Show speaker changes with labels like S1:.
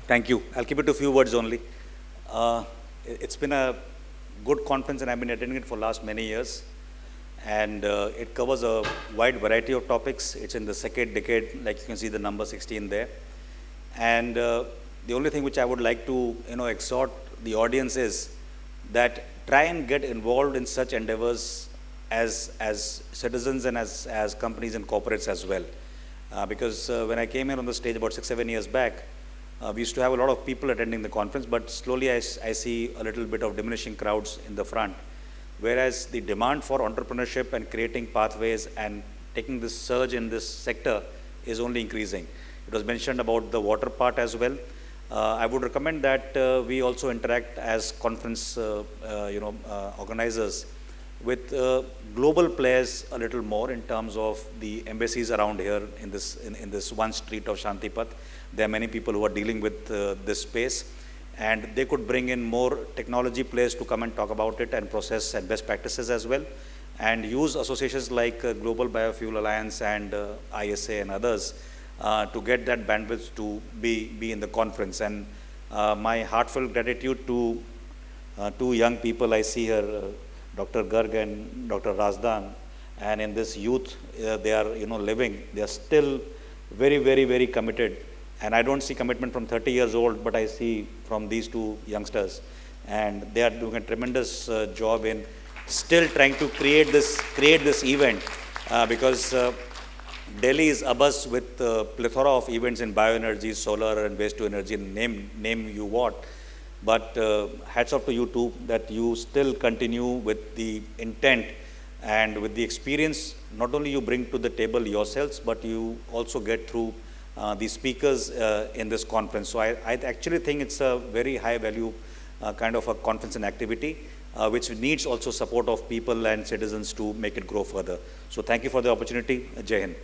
S1: Thank you. I'll keep it to a few words only. It's been a good conference and I've been attending it for last many years. And it covers a wide variety of topics. It's in the second decade, like you can see the number 16 there. And the only thing which I would like to exhort the audience is that try and get involved in such endeavors as citizens and as companies and corporates as well. Because when I came here on the stage about 6-7 years back, we used to have a lot of people attending the conference, but slowly I see a little bit of diminishing crowds in the front. Whereas the demand for entrepreneurship and creating pathways and taking this surge in this sector is only increasing. It was mentioned about the water part as well. I would recommend that we also interact as conference organizers with global players a little more in terms of the embassies around here in this one street of Shantipat. There are many people who are dealing with this space, and they could bring in more technology players to come and talk about it and process and best practices as well, and use associations like Global Biofuel Alliance and ISA and others to get that bandwidth to be in the conference. And my heartfelt gratitude to two young people I see here, Dr. Garg and Dr. Razdan, and in this youth they are living. They are still very, very, very committed. And I don't see commitment from 30 years old, but I see from these two youngsters. And they are doing a tremendous job in still trying to create this event because Delhi is abuzz with plethora of events in bioenergy, solar and waste to energy, name you what. But hats off to you too, that you still continue with the intent and with the experience. Not only you bring to the table yourselves, but you also get through the speakers in this conference. So I actually think it's a very high value kind of a conference and activity, which needs also support of people and citizens to make it grow further. So thank you for the opportunity. Jai Hind.